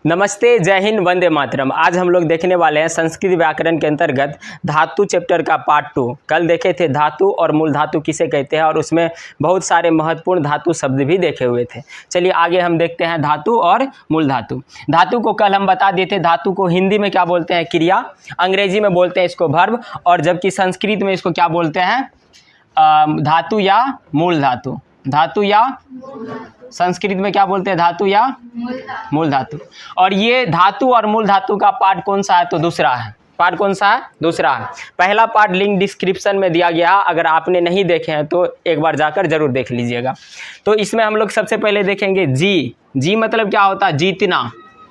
नमस्ते, जय हिंद, वंदे मातरम। आज हम लोग देखने वाले हैं संस्कृत व्याकरण के अंतर्गत धातु चैप्टर का पार्ट 2। कल देखे थे धातु और मूल धातु किसे कहते हैं और उसमें बहुत सारे महत्वपूर्ण धातु शब्द भी देखे हुए थे। चलिए आगे हम देखते हैं धातु और मूल धातु। धातु को कल हम बता दिए थे, धातु को हिंदी में क्या बोलते हैं? क्रिया। अंग्रेजी में बोलते हैं इसको वर्ब, और जबकि संस्कृत में इसको क्या बोलते हैं? धातु या मूल धातु। धातु या संस्कृत में क्या बोलते हैं? धातु या मूल धातु। और ये धातु और मूल धातु का पार्ट कौन सा है? तो दूसरा है। पार्ट कौन सा है? दूसरा है। पहला पार्ट लिंक डिस्क्रिप्शन में दिया गया, अगर आपने नहीं देखे हैं तो एक बार जाकर जरूर देख लीजिएगा। तो इसमें हम लोग सबसे पहले देखेंगे जी। जी मतलब क्या होता है? जीतना।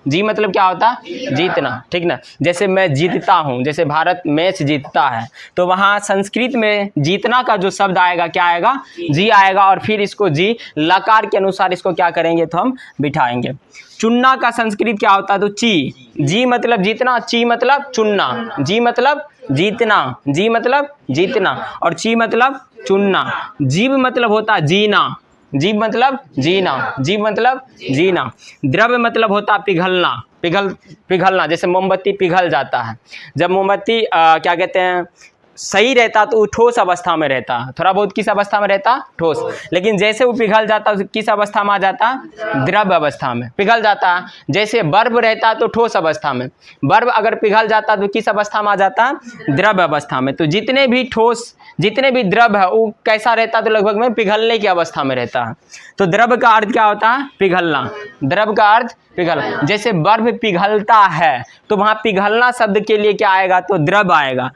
जी मतलब क्या होता है? जीतना, ठीक ना। जैसे मैं जीतता हूँ, जैसे भारत मैच जीतता है, तो वहाँ संस्कृत में जीतना का जो शब्द आएगा क्या आएगा? जी आएगा। और फिर इसको जी लकार के अनुसार इसको क्या करेंगे? तो हम बिठाएंगे। चुनना का संस्कृत क्या होता है? तो ची। जी मतलब जीतना, ची मतलब चुनना। जी मतलब जीतना, जी मतलब जीतना, और ची मतलब चुनना। जीव मतलब होता है जीना। जीव मतलब जीना। जीव मतलब जीना। द्रव्य मतलब होता पिघलना। पिघलना, जैसे मोमबत्ती पिघल जाता है। जब मोमबत्ती क्या कहते हैं, सही रहता तो वो ठोस अवस्था में रहता, थोड़ा बहुत किस अवस्था में रहता? ठोस। लेकिन जैसे वो पिघल जाता तो किस अवस्था में आ जाता? द्रव्य अवस्था में पिघल जाता है। जैसे बर्फ रहता तो ठोस अवस्था में, बर्फ अगर पिघल जाता तो किस अवस्था में आ जाता? द्रव्य अवस्था में। तो जितने भी ठोस, जितने भी द्रव्य है वो कैसा रहता? तो लगभग में पिघलने की अवस्था में रहता है। तो द्रव्य का अर्थ क्या होता है? पिघलना। द्रव्य का अर्थ पिघलना। जैसे बर्फ पिघलता है तो वहाँ पिघलना शब्द के लिए क्या आएगा? तो द्रव्य आएगा।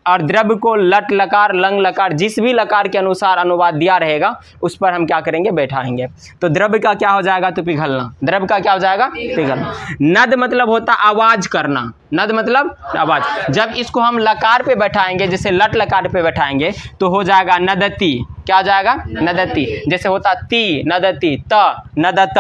और द्रव्य को लट लकार, लंग लकार, जिस भी लकार के अनुसार अनुवाद दिया रहेगा उस पर हम क्या करेंगे? बैठाएंगे। तो द्रव्य का क्या हो जाएगा? तो पिघलना। द्रव्य का क्या हो जाएगा? पिघलना। नद मतलब होता आवाज करना। नद मतलब आवाज। जब इसको हम लकार पे बैठाएंगे, जैसे लट लकार पे बैठाएंगे, तो हो जाएगा नदती। क्या हो जाएगा? नदती। जैसे होता ती नदती, त नदत,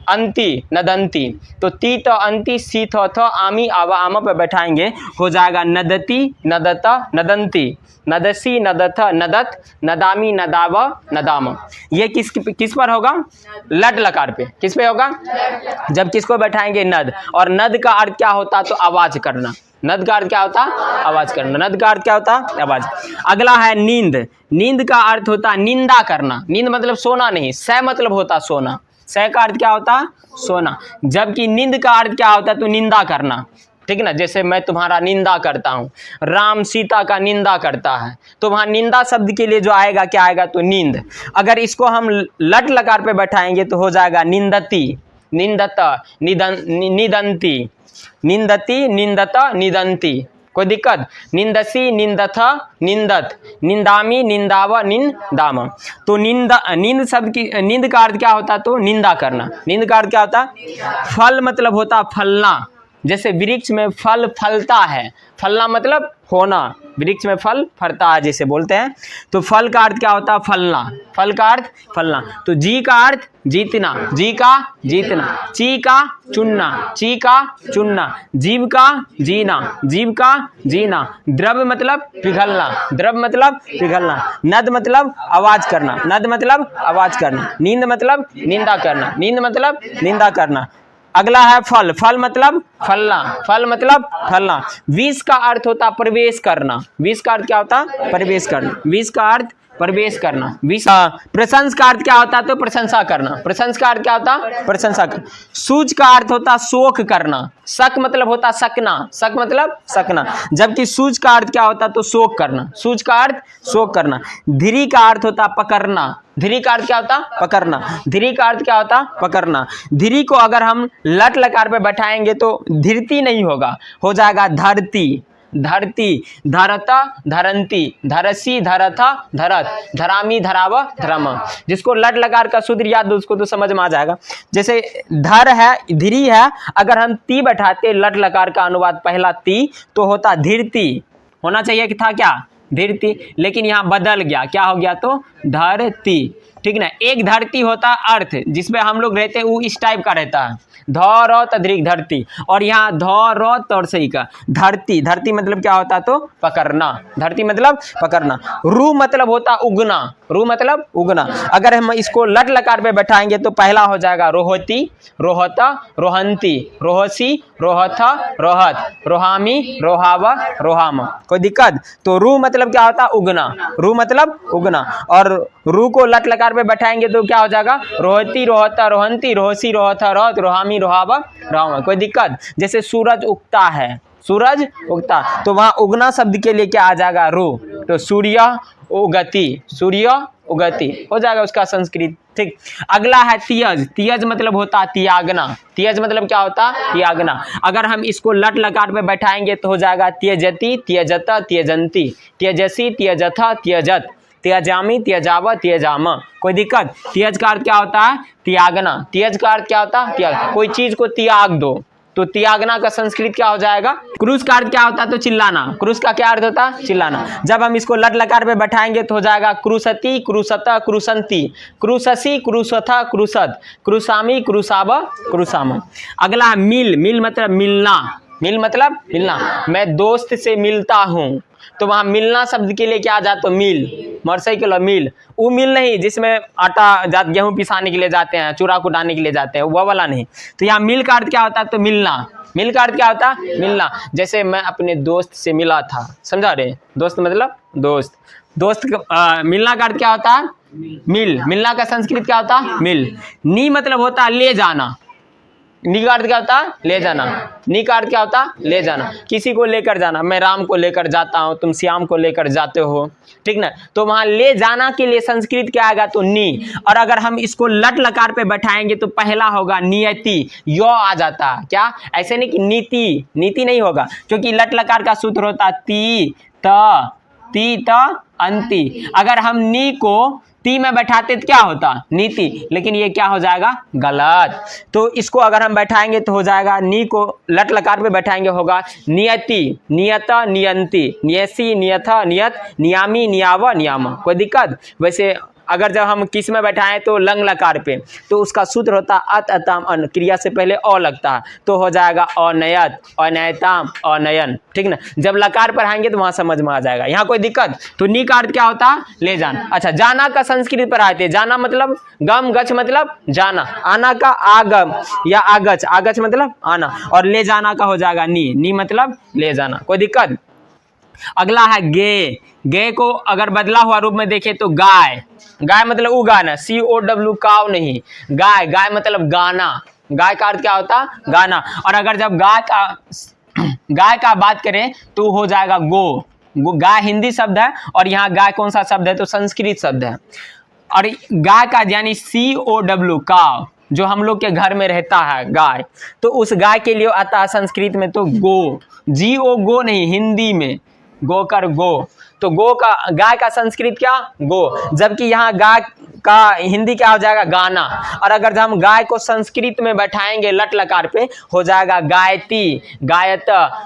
अंति नदंती। तो ती त अंति सी थ आमी आवा आमा पे बैठाएंगे, हो जाएगा नदती नदत नदंती, नदसी नदथ नदत, नदामी नदाव नदाम। ये किस पर होगा? लट लकार पे। किस पे होगा? जब किसको बैठाएंगे? नद। और नद का अर्थ क्या होता? तो आवाज करना। नद का अर्थ क्या होता? आवाज करना। नद का अर्थ क्या होता? आवाज। अगला है नींद। नींद का अर्थ होता निंदा करना। नींद मतलब सोना नहीं, सै मतलब होता सोना। सै का अर्थ क्या होता? सोना। जबकि नींद का अर्थ क्या होता? तो निंदा करना, ठीक ना। जैसे मैं तुम्हारा निंदा करता हूँ, राम सीता का निंदा करता है, तो वहाँ निंदा शब्द के लिए जो आएगा क्या आएगा? तो नींद। अगर इसको हम लट लकार पे बैठाएंगे तो हो जाएगा निंदती, निंदत, निदंती, निंदती, निंदत, निदंती। कोई दिक्कत? निंदसी, निंदथ, निंदत, निंदामी, निंदाव, निंदाम। तो नींद शब्द की नींद का अर्थ क्या होता? तो निंदा करना। नींद का अर्थ क्या होता? फल मतलब होता फलना। जैसे वृक्ष में फल फलता है, फलना मतलब होना। वृक्ष में फल फलता है जैसे बोलते हैं, तो फल का अर्थ क्या होता? फलना। फल का अर्थ फलना। तो जी का अर्थ जीतना। जी का जीतना। ची का चुनना। ची का चुनना। जीव का जीना। जीव का जीना। द्रव्य मतलब पिघलना। द्रव्य मतलब पिघलना। नद मतलब आवाज करना। नद मतलब आवाज करना। नींद मतलब निंदा करना। नींद मतलब निंदा करना। अगला है फल। फल मतलब फलना। फल मतलब फलना। विष का अर्थ होता प्रवेश करना। विष का अर्थ क्या होता? प्रवेश करना। विष का अर्थ प्रवेश करना। विष। प्रशंस का अर्थ क्या होता? तो प्रशंसा करना। प्रशंस का अर्थ क्या होता? प्रशंसा करना। सूज का अर्थ होता शोक करना। शक मतलब होता सकना। शक मतलब सकना। जबकि सूज का अर्थ क्या होता? तो शोक करना। सूज का अर्थ शोक करना। धीरी का अर्थ होता पकड़ना। धीरी का अर्थ क्या होता? पकड़ना। धीरी का अर्थ क्या होता? पकड़ना। धीरी को अगर हम लट लकार पे बैठाएंगे तो धीरती नहीं होगा, हो जाएगा धरती। धरती, धरता, धरंती, धरसी, धरथा, धरत, धरामी, धराव, धरम। जिसको लट लकार का सूत्र याद दो उसको तो समझ में आ जाएगा। जैसे धर है, धीरी है, अगर हम ती बैठाते लट लकार का अनुवाद पहला ती, तो होता धीरती। होना चाहिए कि था क्या? धीरती। लेकिन यहाँ बदल गया, क्या हो गया? तो धरती, ठीक ना। एक धरती होता अर्थ, जिसमें हम लोग रहते हैं वो इस टाइप का रहता है। ध र त दीर्घ धरती, और यहाँ ध र त सही का धरती, धरती मतलब क्या होता तो पकड़ना, धरती मतलब पकड़ना। रू मतलब होता उगना, रू मतलब उगना। अगर हम इसको लट लकार पे बैठाएंगे तो पहला हो जाएगा रोहती, रोहता, रोहंती, रोहसी, रोहथा, रोहत, रोहामी, रोहावा, रोहामा। कोई दिक्कत? तो रू मतलब क्या होता उगना, रू मतलब उगना, और रू को लट लकार पे बैठाएंगे तो क्या हो जाएगा रोहती, रोहता, रोहंती, रोहसी, रोहथा, रोहत, रोहामी, रोहावा, रोहामा। कोई दिक्कत? जैसे सूरज उगता है, सूरज उगता, तो वहां उगना शब्द के लिए क्या आ जाएगा रू, तो सूर्य उगति, सूर्य उगति हो जाएगा उसका संस्कृत। ठीक, अगला है तियज, तियज मतलब होता त्यागना, तियज मतलब क्या होता त्यागना। अगर हम इसको लट लकार पे बैठाएंगे तो हो जाएगा त्यजति, त्यजत, त्यजंती, त्यजसी, त्यजथ, त्यजत, त्याजामी, त्याजाव, त्याजामा। कोई दिक्कत? त्यज का अर्थ क्या होता है त्यागना, त्यज का अर्थ क्या होता है त्याग, कोई चीज को त्याग दो, तो त्यागना का संस्कृत क्या हो जाएगा। क्रूस का अर्थ क्या होता है तो चिल्लाना, क्रूस का क्या अर्थ होता है चिल्लाना। जब हम इसको लट लकार पे बैठाएंगे तो हो जाएगा क्रूसती, क्रूसत, क्रूसंती, क्रूससी, क्रूसथ, क्रूसत, क्रूसामी, क्रूसाव, क्रूसामा। अगला मिल, मिल मतलब मिलना, मिल मतलब मिलना, मैं दोस्त से मिलता हूँ, तो वहां मिलना शब्द के लिए क्या आ जाता तो मिल, मोटरसाइकिल मिल, वो मिल नहीं जिसमें आटा गेहूं पिसाने के लिए जाते हैं, चूरा कुटाने के लिए जाते हैं, वो वाला नहीं। तो यहाँ मिल का अर्थ क्या होता है तो मिलना, मिल का अर्थ क्या होता है मिलना। जैसे मैं अपने दोस्त से मिला था, समझा रहे, दोस्त मतलब दोस्त, दोस्त मिलना का अर्थ क्या होता है मिल, मिलना का संस्कृत क्या होता है मिल। नी मतलब होता है ले जाना, नी का अर्थ क्या होता है ले जाना, नी का अर्थ क्या होता है ले जाना, किसी को लेकर जाना, मैं राम को लेकर जाता हूँ, तुम श्याम को लेकर जाते हो, ठीक ना। तो वहां ले जाना के लिए संस्कृत क्या आएगा तो नी, और अगर हम इसको लट लकार पे बैठाएंगे तो पहला होगा नियति, यो आ जाता, क्या ऐसे नहीं कि नीति, नीति नहीं होगा, क्योंकि लट लकार का सूत्र होता ती त अंति। अगर हम नी को ती में बैठाते तो क्या होता नीति, लेकिन ये क्या हो जाएगा गलत। तो इसको अगर हम बैठाएंगे तो हो जाएगा नी को लट लकार पे बैठाएंगे होगा नियति, नियत, नियंती, नियसी, नियथ, नियत, नियामी, नियाव, नियामा। कोई दिक्कत? वैसे अगर जब हम किस में बैठाएं तो लंग लकार पे, तो उसका सूत्र होता अत, अतम, अन, क्रिया से पहले अ लगता है, तो हो जाएगा अनयत, अनयताम, अनयन, ठीक ना। जब लकार पर आएंगे तो वहां समझ में आ जाएगा। यहाँ कोई दिक्कत? तो नी का अर्थ क्या होता ले जाना। अच्छा, जाना का संस्कृत पर आते, जाना मतलब गम, गच मतलब जाना, आना का आगम या आगच, आगच मतलब आना, और ले जाना का हो जाएगा नी, नी मतलब ले जाना। कोई दिक्कत? अगला है गे, गे को अगर बदला हुआ रूप में देखें तो गाय, गाय मतलब उगाना, COW काव नहीं, गाय, गाय मतलब गाना, गाय का अर्थ क्या होता गाना। और अगर जब गाय का बात करें तो हो जाएगा गो, गाय हिंदी शब्द है, और यहाँ गाय कौन सा शब्द है तो संस्कृत शब्द है। और गाय का यानी COW काव, जो हम लोग के घर में रहता है गाय, तो उस गाय के लिए आता है संस्कृत में तो गो, GO गो नहीं, हिंदी में गो कर गो, तो गो का गाय का संस्कृत क्या गो, जबकि यहाँ गाय का हिंदी क्या हो जाएगा गाना। और अगर हम गाय को संस्कृत में बैठाएंगे लट लकार पे हो जाएगा गायती, गायत,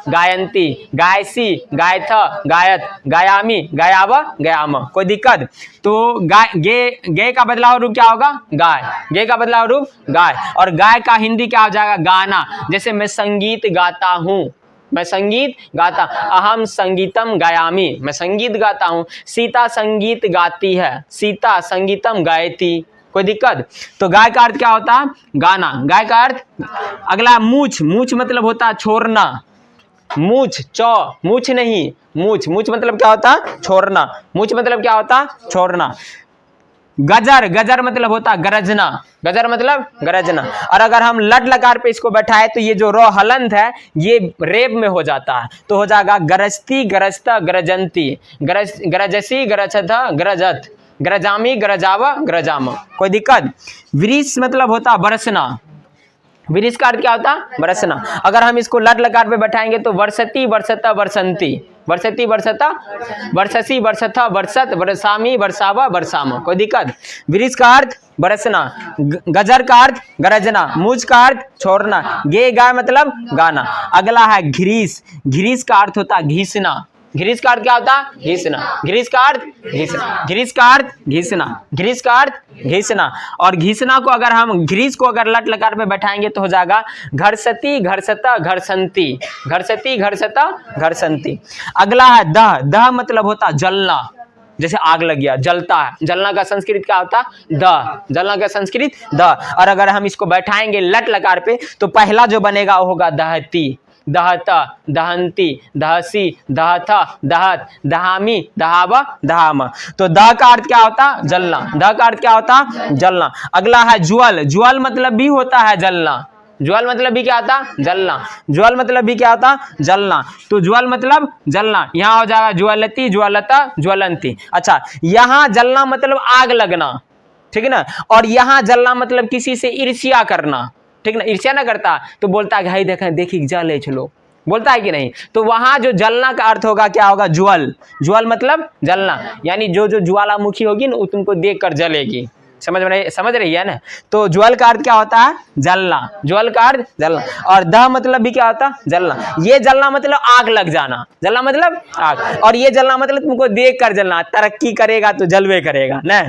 गायंती, गायसी, गायथ, गायत, गायामी, गायाव, गयाम। कोई दिक्कत? तो गाय, गे का बदलाव रूप क्या होगा गाय, गे का बदलाव रूप गाय, और गाय का हिंदी क्या हो जाएगा गाना। जैसे मैं संगीत गाता हूँ, मैं संगीत गाता, अहम संगीतम गायामी, मैं संगीत गाता हूँ। सीता संगीत गाती है, सीता संगीतम गायती। कोई दिक्कत? तो गाय का अर्थ क्या होता है गाना, गाय का अर्थ। अगला मूछ, मूछ मतलब होता है छोड़ना, मूछ, चौ, मूछ नहीं, मूछ, मूछ मतलब क्या होता है छोड़ना, मूछ मतलब क्या होता है छोड़ना। गजर, गजर मतलब होता गरजना, गजर मतलब गरजना। और अगर हम लट लकार पे इसको बैठाए तो ये जो रो हलंत है ये रेब में हो जाता है, तो हो जाएगा गरजती, गरजता, गरजंती, गरजसी, गरजथ, गरजत, गरजामी, गरजावा, गरजामा। कोई दिक्कत? वृष मतलब होता बरसना, वृष का अर्थ क्या होता बरसना। अगर हम इसको लट लकार पे बैठाएंगे तो वर्षती, वर्षता, वर्षंती, वर्षती, वर्षता, वर्षसी, वर्षथा, वर्षत, वर्षामी, वर्षावा, वर्षामा। कोई दिक्कत? वृष का अर्थ बरसना, गजर का अर्थ गरजना, मूछ का अर्थ छोड़ना, गे गाय मतलब गाना। अगला है घिरीस, घिरीस का अर्थ होता घिसना, घिरिस का अर्थ क्या होता है? घिसना। घिरिस का अर्थ घिसना। घिरिस का अर्थ घिसना। घिरिस का अर्थ घिसना। और घिसना को अगर हम घिरिस को अगर लट लकार पे बैठाएंगे तो हो जाएगा घरसती, घरसता, घरसंती। घरसती, घरसता, घरसंती। अगला है दह। दह मतलब होता जलना, जैसे आग लग गया, जलता है। जलना का संस्कृत क्या होता? दह। जलना का संस्कृत दह। और अगर हम इसको बैठाएंगे लट लकार पे तो पहला जो बनेगा वो होगा दहती, दहता, दहंती, दहसी, दहथा, दहत, दहामी, दहावा, दहामा। तो दह का अर्थ क्या होता? जलना। दह का अर्थ क्या होता? जलना। अगला है ज्वल। ज्वल मतलब भी होता है जलना। ज्वल मतलब भी क्या होता? जलना। ज्वल मतलब भी क्या होता? जलना। तो ज्वल मतलब जलना। यहाँ हो जाएगा ज्वलती, ज्वलता, ज्वलंती। अच्छा, यहाँ जलना मतलब आग लगना, ठीक है ना। और यहाँ जलना मतलब किसी से ईर्ष्या करना, ठीक ना। ईर्ष्या ना करता तो बोलता है भाई देखें, देखिए जल है, चलो, बोलता है कि नहीं। तो वहां जो जलना का अर्थ होगा क्या होगा? ज्वल। ज्वल मतलब जलना, यानी जो जो ज्वालामुखी होगी ना तुमको देख कर जलेगी। समझ रही है ना। तो ज्वल का अर्थ क्या होता है? जलना। ज्वल का अर्थ जलना। और दह मतलब भी क्या होता? जलना। ये जलना मतलब आग लग जाना। जलना मतलब आग, और ये जलना मतलब तुमको देख कर जलना। तरक्की करेगा तो जलवे करेगा ना।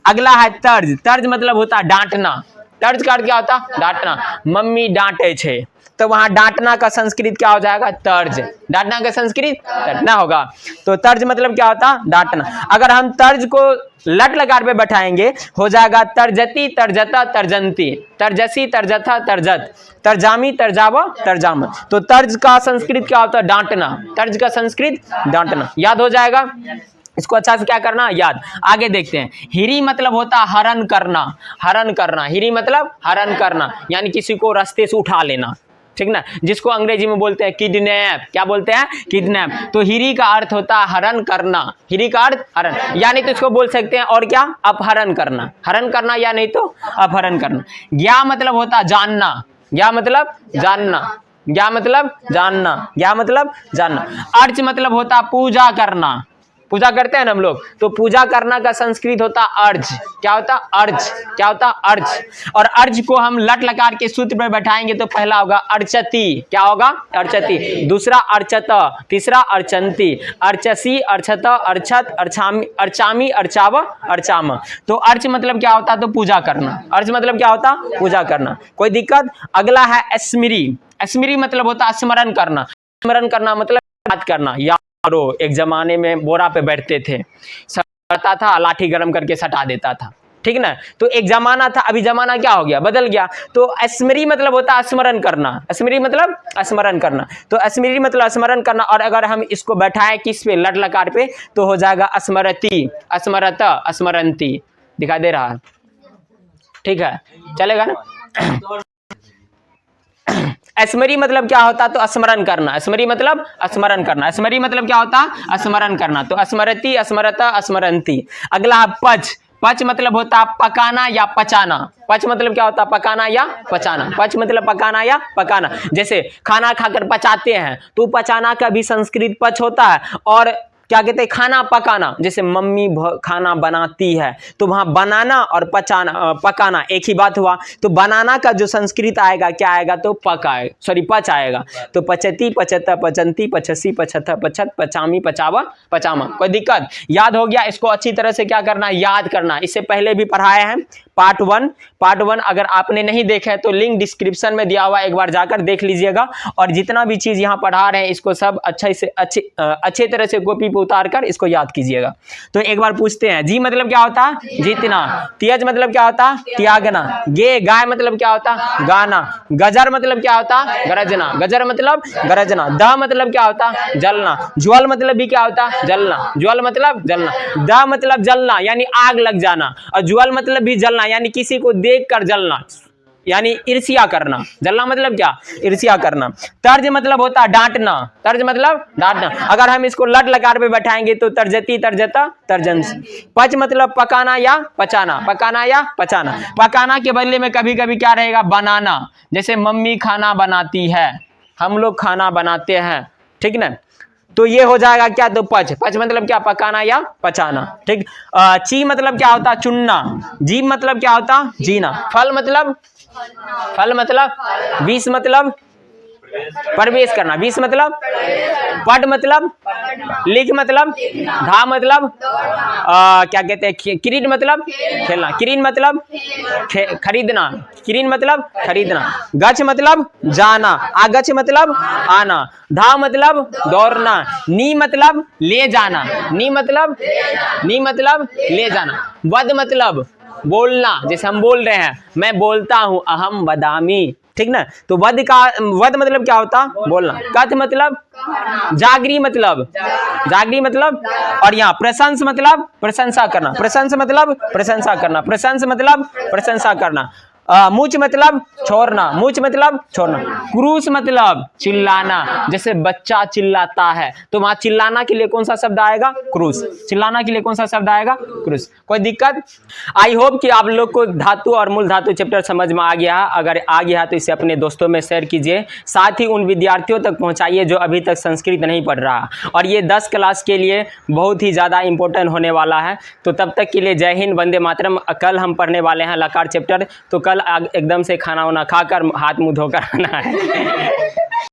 अगला है तर्ज। तर्ज मतलब होता है डांटना। तर्ज का अर्थ क्या होता? डांटना। मम्मी डांटे छे, तो वहां डांटना का संस्कृत क्या हो जाएगा? तर्ज। डांटना का संस्कृत डांटना होगा। तो तर्ज मतलब क्या होता? डांटना। अगर हम तर्ज को लट लकार पे बैठाएंगे हो जाएगा तर्जती, तर्जता, तर्जंती, तर्जसी, तर्जथा, तर्जत, तर्जामी, तर्जावा, तर्जाम। तो तर्ज का संस्कृत क्या होता है? डांटना। तर्ज का संस्कृत डांटना। याद हो जाएगा, इसको अच्छा से क्या करना? याद। आगे देखते हैं। हिरी मतलब होता है हरण करना। हरण करना। हिरी मतलब हरण करना, यानी किसी को रास्ते से उठा लेना, ठीक ना, जिसको अंग्रेजी में बोलते हैं किडनैप। क्या बोलते हैं? किडनैप। तो हिरी का अर्थ होता है हरण करना। हिरी का अर्थ हरण, यानी तो इसको बोल सकते हैं और क्या? अपहरण करना। हरण करना या नहीं तो अपहरण करना। ज्ञा मतलब होता है जानना। ज्ञा मतलब जानना। ज्ञा मतलब जानना। ज्ञा मतलब जानना। अर्च मतलब होता है पूजा करना। पूजा करते हैं ना हम लोग, तो पूजा करना का संस्कृत होता अर्ज। क्या होता? अर्ज। क्या होता? अर्ज। और अर्ज को हम लट लकार के सूत्र पर बैठाएंगे तो पहला होगा अर्चती। क्या होगा? अर्चती। दूसरा अर्चत, तीसरा अर्चंती, अर्चसी, अर्चत, अर्चत, अर्चामी, अर्चामी, अर्चाव, अर्चाम। तो अर्च मतलब क्या होता? तो पूजा करना। अर्च मतलब क्या होता? पूजा करना। कोई दिक्कत? अगला है स्मृति। स्मृति मतलब होता है स्मरण करना। स्मरण करना मतलब याद करना। यारो एक जमाने में बोरा पे बैठते थे, सटा था, लाठी गरम करके सटा देता था, ठीक ना। तो एक जमाना था, अभी जमाना क्या हो गया? बदल गया। तो स्मृति मतलब होता है स्मरण करना। स्मृति मतलब स्मरण करना। तो स्मृति मतलब स्मरण करना। और अगर हम इसको बैठाएं किस पे? लट लकार पे, तो हो जाएगा स्मरति, स्मरत, स्मरंती। दिखाई दे रहा है? ठीक है, चलेगा ना। स्मृति मतलब क्या होता? तो स्मरण करना। स्मृति मतलब स्मरण करना। स्मृति मतलब क्या होता? स्मरण करना। तो स्मरति, स्मरता, स्मरंती। अगला पच। पच मतलब होता पकाना या पचाना। पच मतलब क्या होता? पकाना या पचाना। पच मतलब पकाना या पकाना। जैसे खाना खाकर पचाते हैं, तो पचाना का भी संस्कृत पच होता है। और क्या कहते हैं? खाना पकाना। जैसे मम्मी खाना बनाती है, तो वहां बनाना और पकाना एक ही बात हुआ। तो बनाना का जो संस्कृत आएगा क्या आएगा? तो पच आएगा। तो पचती, पचता, पचंती, पचसी, पचथा, पचत, पचामी, पचावा, पचामा। कोई दिक्कत? याद हो गया? इसको अच्छी तरह से क्या करना? याद करना। इससे पहले भी पढ़ाए हैं पार्ट वन। अगर आपने नहीं देखा है तो लिंक डिस्क्रिप्शन में दिया हुआ, एक बार जाकर देख लीजिएगा। और जितना भी चीज यहाँ पढ़ा रहे हैं इसको सब अच्छे तरह से कॉपी पे उतार कर इसको याद कीजिएगा। तो एक बार पूछते हैं। जी मतलब क्या होता? जीतना। त्यज मतलब क्या होता? त्यागना। गाय मतलब क्या होता? गाना। गजर मतलब क्या होता? गरजना। गजर मतलब गरजना। द मतलब क्या होता? जलना। ज्वल मतलब भी क्या होता? जलना। ज्वल मतलब जलना। द मतलब जलना, यानी आग लग जाना। और ज्वल मतलब भी जलना, यानी किसी को देख कर जलना, यानी ईर्ष्या करना। जलना मतलब क्या? ईर्ष्या करना। तर्ज मतलब होता है डांटना। तर्ज मतलब डांटना। अगर हम इसको लट लकार पे बैठाएंगे तो तर्जती, तर्जता, तर्जंसी। पच मतलब पकाना या पचाना। पकाना या पचाना। पकाना के बदले में कभी कभी क्या रहेगा? बनाना। जैसे मम्मी खाना बनाती है, हम लोग खाना बनाते हैं, ठीक ना। तो ये हो जाएगा क्या? तो पच। पच मतलब क्या? पकाना या पचाना, ठीक। ची मतलब क्या होता? चुनना। जी मतलब क्या होता? जीना। फल मतलब विष मतलब प्रवेश करना। विष मतलब पढ़ मतलब लिख मतलब धा मतलब क्या कहते हैं क्रीड मतलब खेलना, क्रीन मतलब खरीदना, क्रीन मतलब खरीदना, गच मतलब जाना, आगच मतलब आना, धा मतलब दौड़ना, नी मतलब ले जाना, नी मतलब ले जाना, वद मतलब बोलना, जैसे हम बोल रहे हैं मैं बोलता हूं अहम वदामी, ठीक ना। तो वद मतलब क्या होता, बोलना। कथ मतलब जागरी मतलब और यहाँ प्रशंस मतलब प्रशंसा करना, प्रशंस मतलब प्रशंसा करना, प्रशंस मतलब प्रशंसा करना, मूच मतलब छोड़ना, मूच मतलब छोड़ना, क्रूस मतलब चिल्लाना, जैसे बच्चा चिल्लाता है तो वहां चिल्लाना के लिए कौन सा शब्द आएगा, क्रूस, चिल्लाना के लिए कौन सा शब्द आएगा, क्रूस। कोई दिक्कत? आई होप कि आप लोग को धातु और मूल धातु चैप्टर समझ में आ गया। अगर आ गया तो इसे अपने दोस्तों में शेयर कीजिए, साथ ही उन विद्यार्थियों तक पहुंचाइए जो अभी तक संस्कृत नहीं पढ़ रहा, और ये 10 क्लास के लिए बहुत ही ज़्यादा इंपॉर्टेंट होने वाला है। तो तब तक के लिए जय हिंद, वंदे मातरम। कल हम पढ़ने वाले हैं लकार चैप्टर, तो कल एकदम से खाना वाना खाकर हाथ मुंह धोकर आना है।